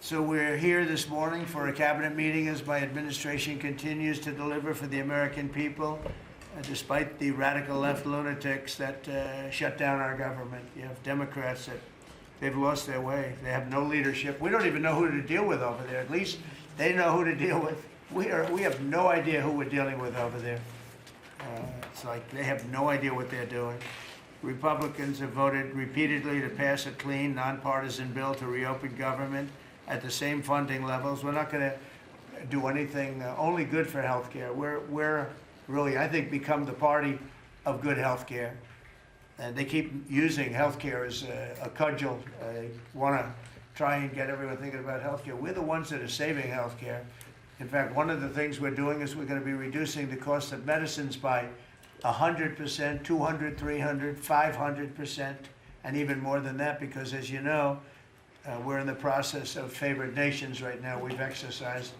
So we're here this morning for a cabinet meeting as my administration continues to deliver for the American people, despite the radical left lunatics that shut down our government. You have Democrats that they've lost their way. They have no leadership. We don't even know who to deal with over there. At least they know who to deal with. We have no idea who we're dealing with over there. It's like they have no idea what they're doing. Republicans have voted repeatedly to pass a clean, nonpartisan bill to reopen government at the same funding levels. We're not going to do anything only good for health care. We're really, I think, become the party of good health care. And they keep using health care as a cudgel. They want to try and get everyone thinking about health care. We're the ones that are saving health care. In fact, one of the things we're doing is we're going to be reducing the cost of medicines by 100%, 200, 300, 500%, and even more than that, because as you know, we're in the process of favored nations right now. We've exercised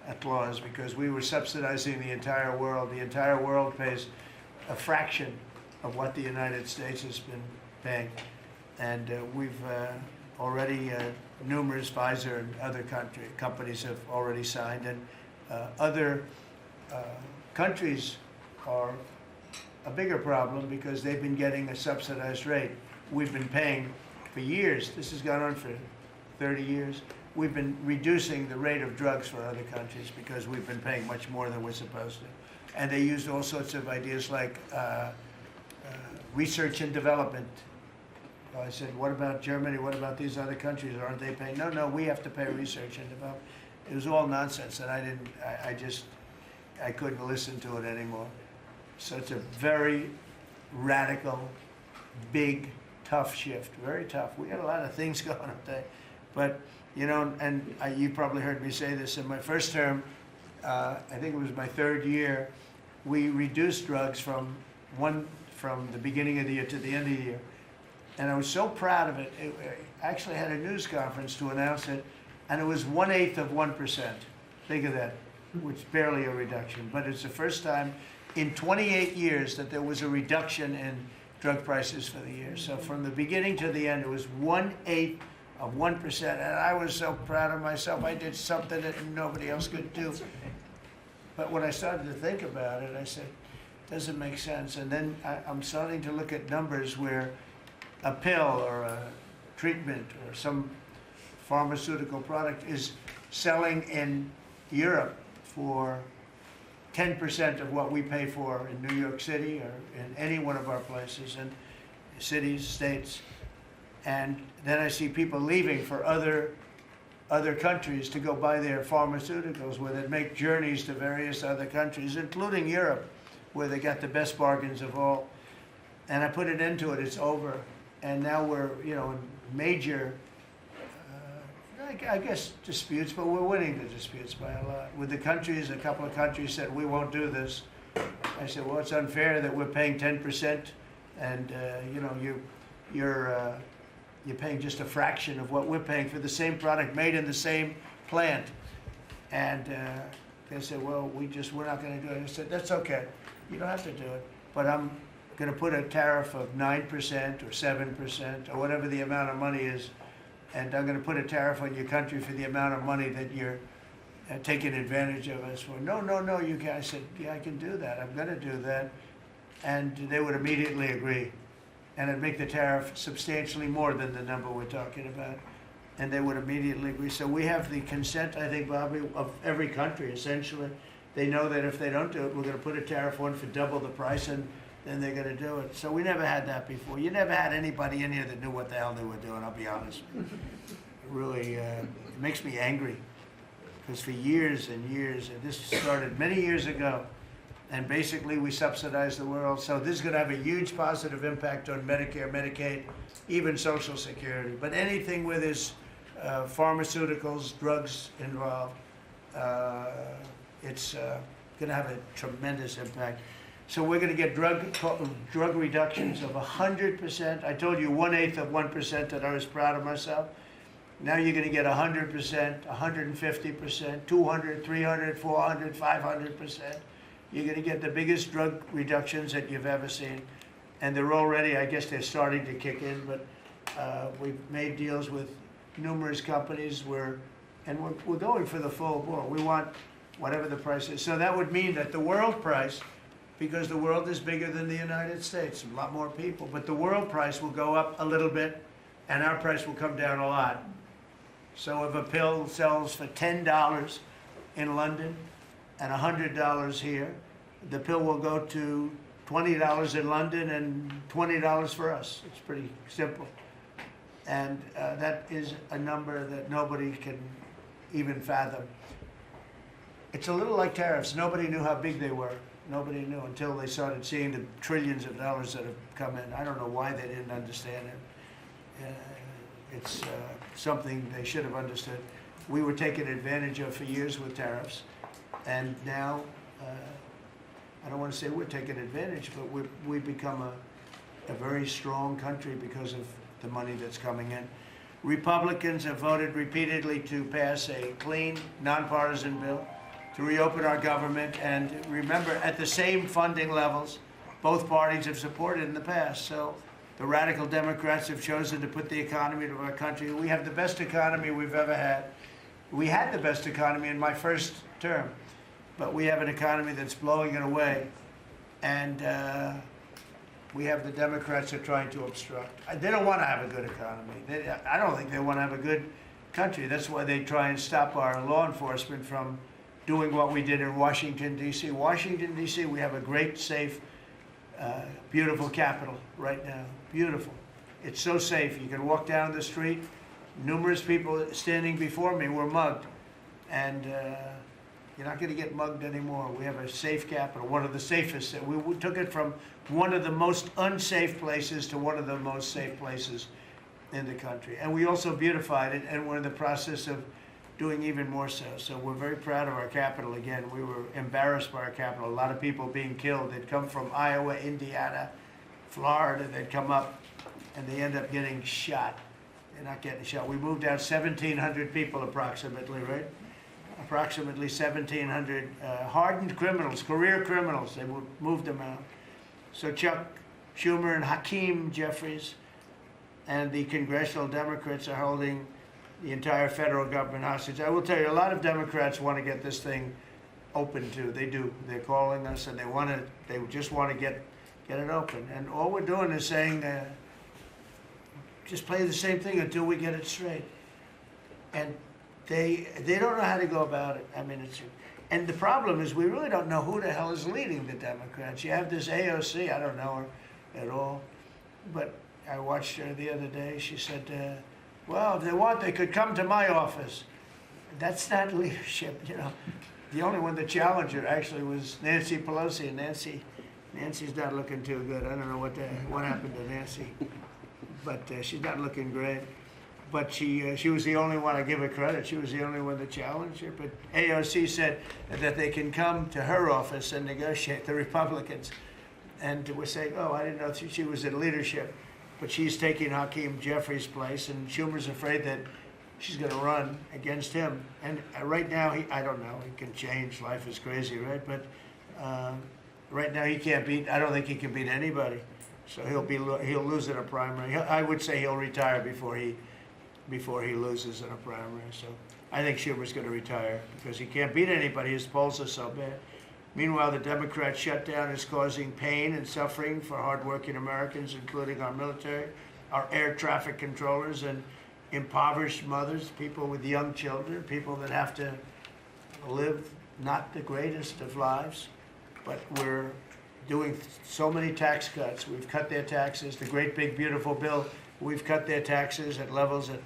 a clause because we were subsidizing the entire world. The entire world pays a fraction of what the United States has been paying. And we've already, numerous Pfizer and other companies have already signed, and other countries are a bigger problem because they've been getting a subsidized rate. We've been paying for years. This has gone on for 30 years. We've been reducing the rate of drugs for other countries because we've been paying much more than we're supposed to. And they used all sorts of ideas like research and development. I said, what about Germany? What about these other countries? Aren't they paying? No, no, we have to pay research and development. It was all nonsense, and I couldn't listen to it anymore. So it's a very radical, big, tough shift, very tough. We got a lot of things going on today. But, you know, and you probably heard me say this in my first term, I think it was my third year, we reduced drugs from the beginning of the year to the end of the year. And I was so proud of it. I actually had a news conference to announce it, and it was 1/8 of 1%. Think of that, which is barely a reduction. But it's the first time in 28 years that there was a reduction in drug prices for the year. So from the beginning to the end, it was 1/8 of 1%. And I was so proud of myself. I did something that nobody else could do. But when I started to think about it, I said, doesn't make sense. And then I'm starting to look at numbers where a pill or a treatment or some pharmaceutical product is selling in Europe for 10% of what we pay for in New York City or in any one of our places, and cities, states. And then I see people leaving for other countries to go buy their pharmaceuticals, where they make journeys to various other countries, including Europe, where they got the best bargains of all. And I put an end to it. It's over. And now we're, you know, in major, I guess, disputes, but we're winning the disputes by a lot. With the countries, a couple of countries said, we won't do this. I said, well, it's unfair that we're paying 10%, and, you know, you're paying just a fraction of what we're paying for the same product made in the same plant. And they said, well, we're not going to do it. I said, that's okay. You don't have to do it. But I'm going to put a tariff of 9% or 7% or whatever the amount of money is, and I'm going to put a tariff on your country for the amount of money that you're taking advantage of us for. No, no, no, you can't. I said, yeah, I can do that. I'm going to do that. And they would immediately agree. And it'd make the tariff substantially more than the number we're talking about. And they would immediately agree. So we have the consent, I think, Bobby, of every country, essentially. They know that if they don't do it, we're going to put a tariff on for double the price, and then they're going to do it. So we never had that before. You never had anybody in here that knew what the hell they were doing, I'll be honest. It really it makes me angry. Because for years and years, and this started many years ago, and basically we subsidize the world. So this is going to have a huge positive impact on Medicare, Medicaid, even Social Security. But anything where there's pharmaceuticals, drugs involved, it's going to have a tremendous impact. So we're going to get drug reductions of 100%. I told you 1/8 of 1% that I was proud of myself. Now you're going to get 100%, 150%, 200, 300, 400, 500%. You're going to get the biggest drug reductions that you've ever seen. And they're already, I guess they're starting to kick in, but we've made deals with numerous companies where And we're going for the full bore. We want whatever the price is. So that would mean that the world price, because the world is bigger than the United States, a lot more people, but the world price will go up a little bit and our price will come down a lot. So if a pill sells for $10 in London and $100 here, the pill will go to $20 in London and $20 for us. It's pretty simple. And that is a number that nobody can even fathom. It's a little like tariffs. Nobody knew how big they were. Nobody knew until they started seeing the trillions of dollars that have come in. I don't know why they didn't understand it. It's something they should have understood. We were taken advantage of for years with tariffs, and now, I don't want to say we're taking advantage, but we've become a very strong country because of the money that's coming in. Republicans have voted repeatedly to pass a clean, nonpartisan bill to reopen our government, and remember, at the same funding levels both parties have supported in the past. So the radical Democrats have chosen to put the economy of our country. We have the best economy we've ever had. We had the best economy in my first term, but we have an economy that's blowing it away, and we have the Democrats are trying to obstruct. They don't want to have a good economy. I don't think they want to have a good country. That's why they try and stop our law enforcement from doing what we did in Washington, D.C. Washington, D.C., we have a great, safe, beautiful capital right now. Beautiful. It's so safe. You can walk down the street. Numerous people standing before me were mugged. And you're not going to get mugged anymore. We have a safe capital, one of the safest. We took it from one of the most unsafe places to one of the most safe places in the country. And we also beautified it, and we're in the process of doing even more so. So we're very proud of our capital. Again, we were embarrassed by our capital. A lot of people being killed. They'd come from Iowa, Indiana, Florida. They'd come up, and they end up getting shot. They're not getting shot. We moved out 1,700 people approximately, right? Approximately 1,700 hardened criminals, career criminals. They moved them out. So Chuck Schumer and Hakeem Jeffries and the congressional Democrats are holding the entire federal government hostage. I will tell you, a lot of Democrats want to get this thing open too. They do. They're calling us, and they just want to get it open. And all we're doing is saying, just play the same thing until we get it straight. And they don't know how to go about it. I mean, and the problem is we really don't know who the hell is leading the Democrats. You have this AOC. I don't know her at all, but I watched her the other day. She said, well, if they want, they could come to my office. That's not leadership, you know. The only one that challenged her actually was Nancy Pelosi, and Nancy's not looking too good. I don't know what happened to Nancy, but she's not looking great. But she was the only one, I give her credit, she was the only one that challenged her. But AOC said that they can come to her office and negotiate, the Republicans. And we're saying, oh, I didn't know she was in leadership. But she's taking Hakeem Jeffries' place, and Schumer's afraid that she's going to run against him. And right now, I don't know, he can change, life is crazy, right? But right now he can't beat, I don't think he can beat anybody. So he'll lose in a primary. I would say he'll retire before he loses in a primary. So I think Schumer's going to retire because he can't beat anybody. His polls are so bad. Meanwhile, the Democrat shutdown is causing pain and suffering for hardworking Americans, including our military, our air traffic controllers, and impoverished mothers, people with young children, people that have to live not the greatest of lives. But we're doing so many tax cuts. We've cut their taxes. The great big beautiful bill, we've cut their taxes at levels that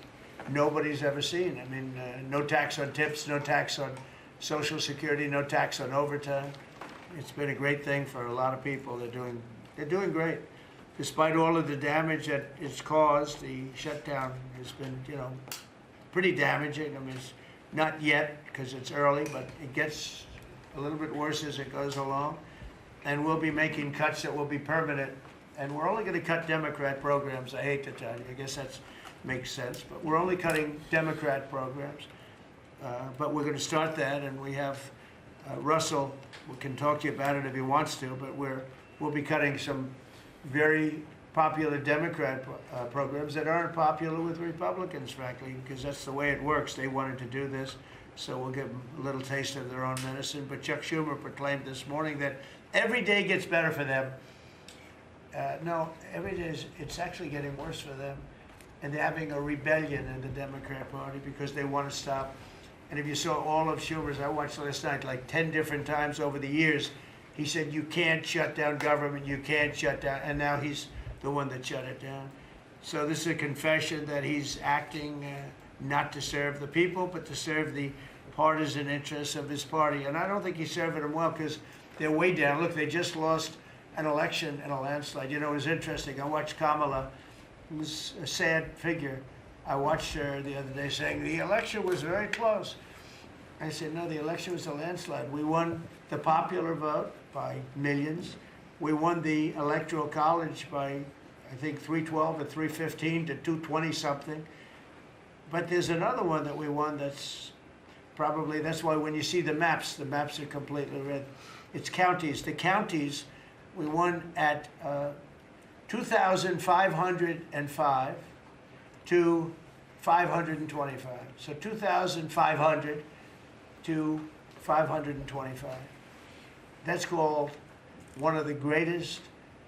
nobody's ever seen. I mean, no tax on tips, no tax on Social Security, no tax on overtime. It's been a great thing for a lot of people. They're doing great. Despite all of the damage that it's caused, the shutdown has been, you know, pretty damaging. I mean, it's not yet because it's early, but it gets a little bit worse as it goes along. And we'll be making cuts that will be permanent. And we're only going to cut Democrat programs. I hate to tell you. I guess that makes sense. But we're only cutting Democrat programs. But we're going to start that, and we have Russell, we can talk to you about it if he wants to, but we'll be cutting some very popular Democrat programs that aren't popular with Republicans, frankly, because that's the way it works. They wanted to do this, so we'll give them a little taste of their own medicine. But Chuck Schumer proclaimed this morning that every day gets better for them. No, every day it's actually getting worse for them. And they're having a rebellion in the Democrat Party because they want to stop. And if you saw all of Schumer's, I watched last night like 10 different times over the years, he said, you can't shut down government, you can't shut down, and now he's the one that shut it down. So this is a confession that he's acting not to serve the people, but to serve the partisan interests of his party. And I don't think he's serving them well because they're way down. Look, they just lost an election in a landslide. You know, it was interesting. I watched Kamala. It was a sad figure. I watched her the other day saying the election was very close. I said, no, the election was a landslide. We won the popular vote by millions. We won the Electoral College by, I think, 312 or 315 to 220 something. But there's another one that we won that's probably, that's why when you see the maps are completely red. It's counties. The counties, we won at 2,505 to 525. So 2,500 to 525. That's called one of the greatest,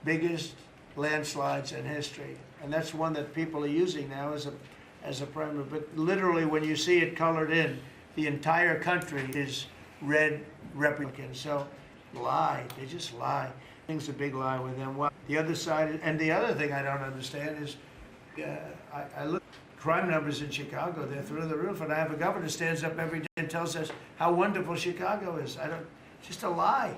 biggest landslides in history. And that's one that people are using now as a primary. But literally, when you see it colored in, the entire country is red Republican. So lie, they just lie. I think it's a big lie with them. Well, the other side, and the other thing I don't understand is, I look at crime numbers in Chicago, they're through the roof, and I have a governor who stands up every day and tells us how wonderful Chicago is. It's just a lie.